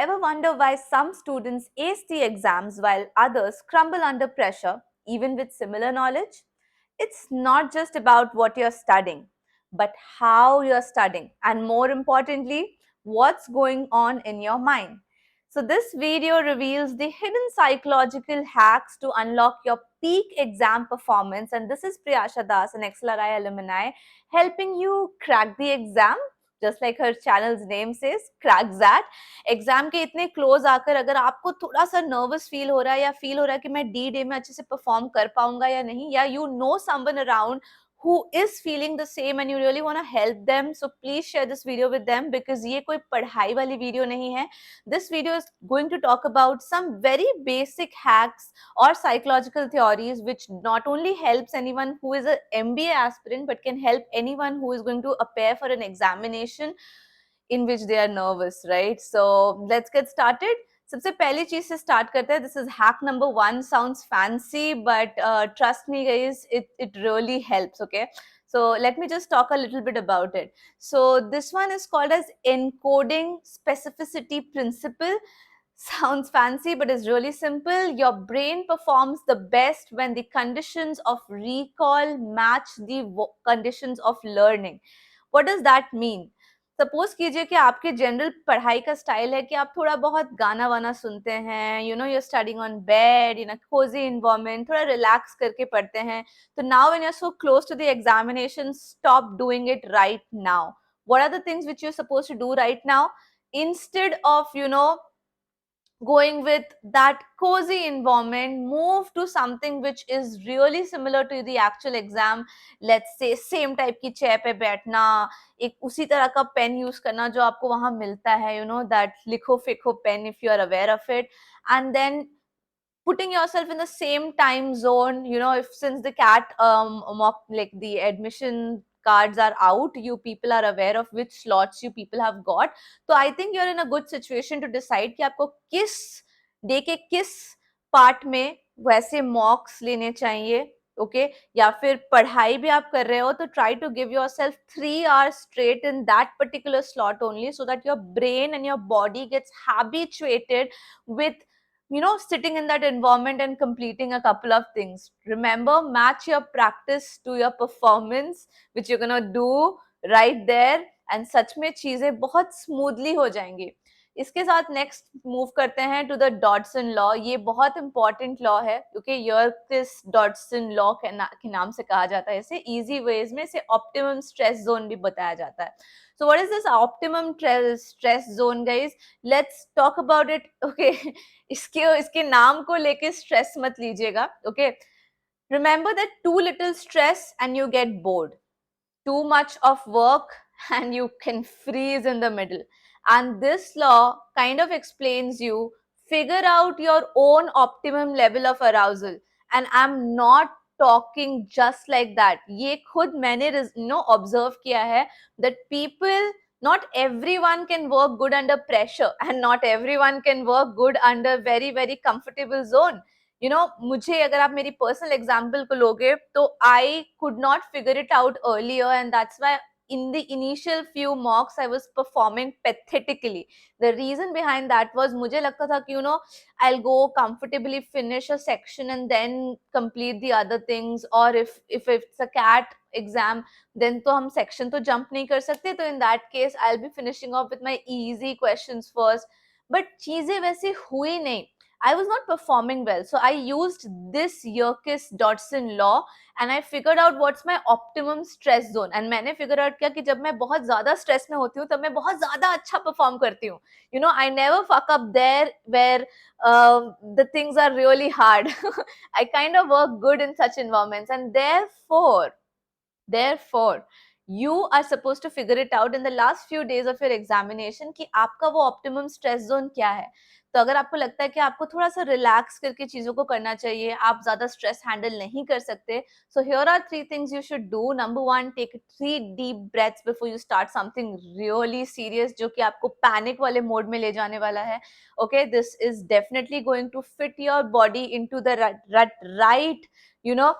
Ever wonder why some students ace the exams while others crumble under pressure, even with similar knowledge? It's not just about what you're studying, but how you're studying, and more importantly, what's going on in your mind. So, this video reveals the hidden psychological hacks to unlock your peak exam performance. And this is Priyasha Das, an XLRI alumni, helping you crack the exam, just like her channel's name says, crack that. Exam के इतने close आकर अगर आपको थोड़ा सा nervous feel हो रहा है या फील हो रहा है कि मैं डी डे में अच्छे से परफॉर्म कर पाऊंगा या नहीं, या you know someone around who is feeling the same and you really want to help them, so please share this video with them because ये कोई पढ़ाई वाली वीडियो नहीं है. This video is going to talk about some very basic hacks or psychological theories which not only helps anyone who is a MBA aspirant but can help anyone who is going to appear for an examination in which they are nervous, right? So let's get started. सबसे पहली चीज से start करते हैं. This is hack number 1. Sounds fancy but trust me guys, it really helps. Okay, so let me just talk a little bit about it. So this one is called as encoding specificity principle. Sounds fancy but is really simple. Your brain performs the best when the conditions of recall match the conditions of learning. What does that mean? Suppose कीजिए कि आपके general पढ़ाई का style है कि आप थोड़ा बहुत गाना वाना सुनते हैं, you know, your studying on bed in a cozy environment, थोड़ा रिलैक्स करके पढ़ते हैं. तो now when you are so close to the examination, stop doing it right now. What are the things which you are supposed to do right now? Instead of, you know, going with that cozy environment, move to something which is really similar to the actual exam. Let's say same type की chair पे बैठना, एक उसी तरह का pen use करना जो आपको वहां मिलता है, you know, that लिखो फेंको pen if you are aware of it, and then putting yourself in the same time zone. You know, if since the cat mock, like the admission cards are out, you people are aware of which slots you people have got. So I think you're in a good situation to decide कि आपको किस day के किस part में वैसे मॉक्स लेने चाहिए. Okay, या फिर पढ़ाई भी आप कर रहे हो तो try to give yourself 3 hours straight in that particular slot only, so that your brain and your body gets habituated with, you know, sitting in that environment and completing a couple of things. Remember, match your practice to your performance, which you're gonna do right there, and सच में चीजें बहुत smoothly हो जाएंगी. इसके साथ next move करते हैं to the Dotson law. ये बहुत इंपॉर्टेंट लॉ है क्योंकि यर्किस डॉटसन लॉ के नाम से कहा जाता है. इसे इजी वेज में इसे ऑप्टिमम स्ट्रेस जोन भी बताया जाता है. So what is this optimum stress zone, guys? Let's talk about it. Okay, इसके नाम को लेके स्ट्रेस मत लीजिएगा. Okay, remember that too little stress and you get bored, too much of work and you can freeze in the middle. And this law kind of explains you, figure out your own optimum level of arousal. And I'm not talking just like that. ये खुद मैंने observe किया है that people, not everyone can work good under pressure and not everyone can work good under very very comfortable zone. You know, मुझे अगर आप मेरी personal example को लोगे तो I could not figure it out earlier, and that's why in the initial few mocks I was performing pathetically. The reason behind that was मुझे लगता था कि, you know, I'll go comfortably finish a section and then complete the other things, or if it's a CAT exam then तो हम section तो jump नहीं कर सकते, तो in that case I'll be finishing off with my easy questions first. But चीजें वैसे हुई नहीं. I was not performing well. So I used this Yerkes-Dodson law and I figured out what's my optimum stress zone. And मैंने figure out किया कि जब मैं बहुत ज़्यादा stress में होती हूँ तब मैं बहुत ज़्यादा अच्छा perform करती हूँ. You know, I never fuck up there where the things are really hard. I kind of work good in such environments, and therefore you are supposed to figure it out in the last few days of your examination कि आपका वो optimum stress zone क्या है. तो अगर आपको लगता है कि आपको थोड़ा सा रिलैक्स करके चीजों को करना चाहिए, आप ज्यादा स्ट्रेस हैंडल नहीं कर सकते, so here are 3 things you should do. Number 1, take 3 deep breaths before you start something really serious जो कि आपको पैनिक वाले मोड में ले जाने वाला है. Okay, this is definitely going to fit your body into the right, you know,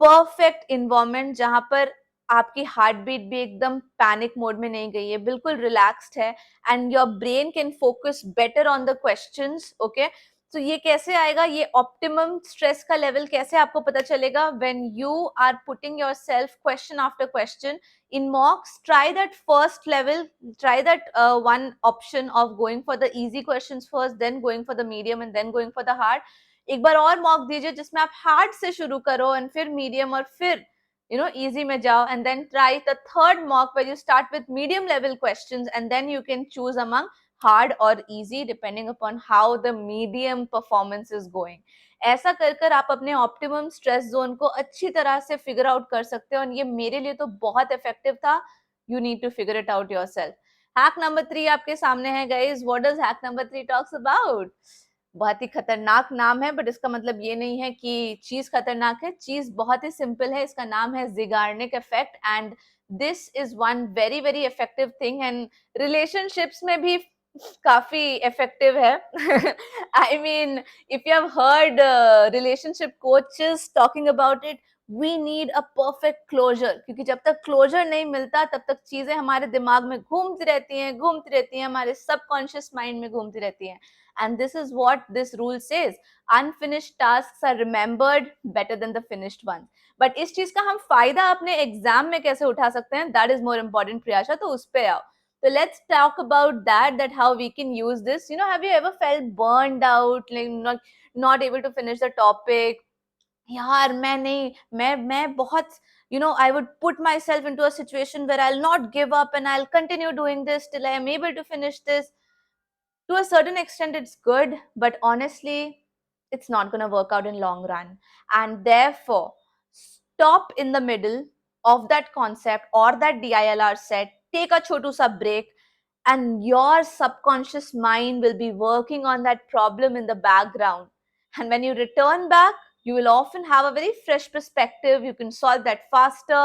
perfect environment जहां पर आपकी हार्ट बीट भी एकदम पैनिक मोड में नहीं गई है, बिल्कुल रिलैक्स्ड है, and your brain can focus better on the questions. Okay, तो ये कैसे आएगा, ये ऑप्टिमम स्ट्रेस का लेवल कैसे आपको पता चलेगा? When you are putting yourself question after question in mocks. Try that first level, try that one option of going for the easy questions first, then going for the medium and then going for the hard. एक बार और mock दीजिए जिसमें आप hard से शुरू करो and फिर medium और फिर easy में जाओ, and then try the third mock where you start with medium level questions and then you can choose among hard or easy depending upon how the medium performance is going. ऐसा कर कर आप अपने optimum stress zone को अच्छी तरह से figure out कर सकते हो, और ये मेरे लिए तो बहुत इफेक्टिव था. You need to figure it out yourself. Hack number 3 आपके सामने है guys. What does hack number 3 talks about? बहुत ही खतरनाक नाम है, बट इसका मतलब ये नहीं है कि चीज खतरनाक है. चीज बहुत ही सिंपल है. इसका नाम है Zeigarnik effect, and this is one very very effective thing, and relationships में भी काफी इफेक्टिव है. I mean, if you have heard relationship coaches talking about it, we need a perfect closure, क्योंकि जब तक क्लोजर नहीं मिलता तब तक चीजें हमारे दिमाग में घूमती रहती हैं, हमारे सबकॉन्शियस माइंड में घूमती रहती हैं. And this is what this rule says: unfinished tasks are remembered better than the finished ones. But इस चीज का हम फायदा अपने एग्जाम में कैसे उठा सकते हैं, that is more important, Priyasha. तो उस पे आओ. So let's talk about that how we can use this. Have you ever felt burned out, like not able to finish the topic? यार मैं नहीं, मैं बहुत, I would put myself into a situation where I'll not give up and I'll continue doing this till I am able to finish this. To a certain extent it's good, but honestly it's not going to work out in long run. And therefore, stop in the middle of that concept or that DILR set, take a chotu sa break, and your subconscious mind will be working on that problem in the background. And when you return back, you will often have a very fresh perspective. You can solve that faster,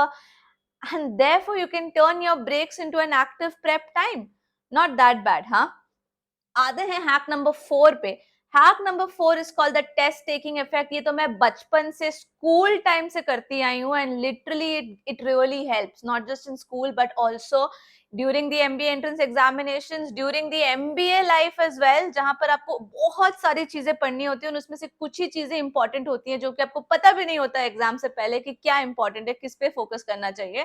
and therefore you can turn your breaks into an active prep time. Not that bad, huh? आते हैं hack number 4 पे. Hack number 4 is called the test taking effect. ये तो मैं बचपन से school time से करती आई हूँ, and literally it really helps, not just in school but also during the MBA entrance examinations, during the MBA life as well, जहां पर आपको बहुत सारी चीजें पढ़नी होती है, उसमें से कुछ ही चीजें इंपॉर्टेंट होती हैं जो कि आपको पता भी नहीं होता एग्जाम से पहले कि क्या इंपॉर्टेंट है, किस पे फोकस करना चाहिए.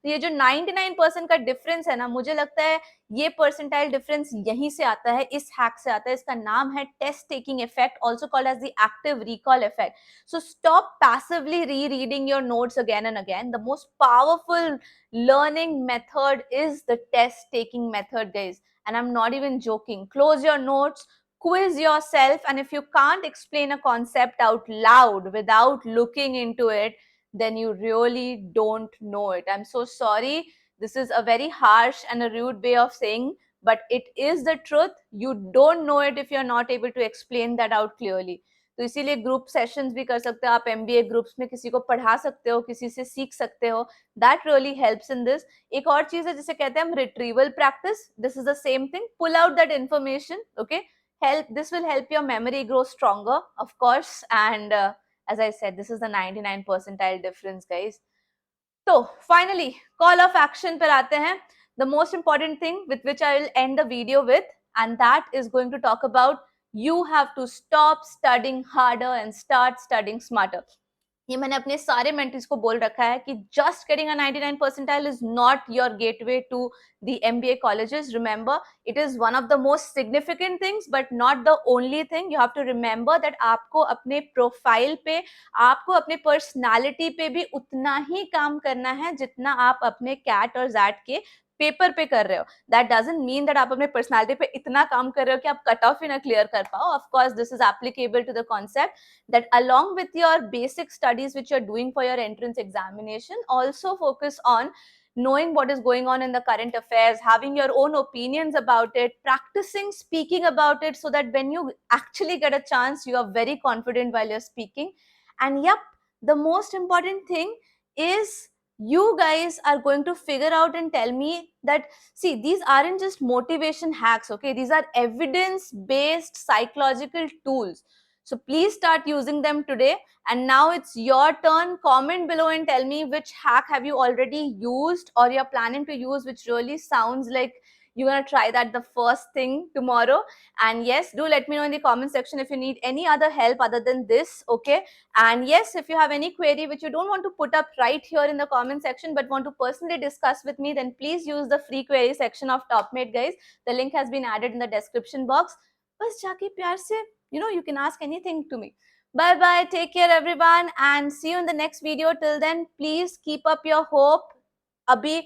तो ये जो 99% का डिफरेंस है ना, मुझे लगता है ये परसेंटाइल डिफरेंस यहीं से आता है, इस हैक से आता है. इसका नाम है test taking effect, also called as the active recall effect. So stop passively rereading your notes again and again. The most powerful learning method is the test taking method, guys, and I'm not even joking. Close your notes, quiz yourself, and if you can't explain a concept out loud without looking into it, then you really don't know it. I'm so sorry, this is a very harsh and a rude way of saying, but it is the truth. You don't know it if you're not able to explain that out clearly. तो इसीलिए group sessions भी कर सकते हो आप, MBA groups में किसी को पढ़ा सकते हो, किसी से सीख सकते हो. That really helps in this. एक और चीज है जिसे कहते हैं हम retrieval practice. This is the same thing. Pull out that information. Okay, help, this will help your memory grow stronger, of course. And as I said, this is the 99 percentile difference, guys. तो finally call of action पर आते हैं. The most important thing with which I will end the video with, and that is going to talk about you have to stop studying harder and start studying smarter. ये मैंने अपने सारे mentees को बोल रखा है कि just getting a 99 percentile is not your gateway to the MBA colleges. Remember, it is one of the most significant things, but not the only thing. You have to remember that आपको अपने profile पे, आपको अपने personality पे भी उतना ही काम करना है जितना आप अपने कैट और जैट के पेपर पे कर रहे हो. दैट डजंट मीन दैट आप अपने पर्सनालिटी पे इतना काम कर रहे हो कि आप कट ऑफ ही ना क्लियर कर पाओ. Of course this is applicable to the concept that along with your basic studies which you're doing for your entrance examination, also focus on knowing what is going on in the current affairs, having your own opinions about it, practicing speaking about it, so that when you actually get a chance, you are very confident while you're speaking. And yep, the most important thing is you guys are going to figure out and tell me that, see, these aren't just motivation hacks, okay? These are evidence based psychological tools. So please start using them today. And now it's your turn. Comment below and tell me which hack have you already used or you're planning to use, which really sounds like you're going to try that the first thing tomorrow. And yes, do let me know in the comment section if you need any other help other than this, okay? And yes, if you have any query which you don't want to put up right here in the comment section but want to personally discuss with me, then please use the free query section of TopMate, guys. The link has been added in the description box. बस जाके प्यार से, you can ask anything to me. Bye bye, take care everyone, and see you in the next video. Till then, please keep up your hope. Abhi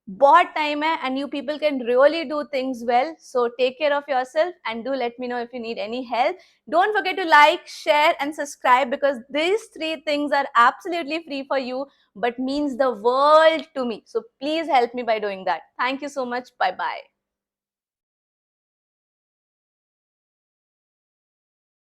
बहुत time hai and you people can really do things well. So take care of yourself and do let me know if you need any help. Don't forget to like, share and subscribe, because these three things are absolutely free for you but means the world to me. So please help me by doing that. Thank you so much. Bye bye.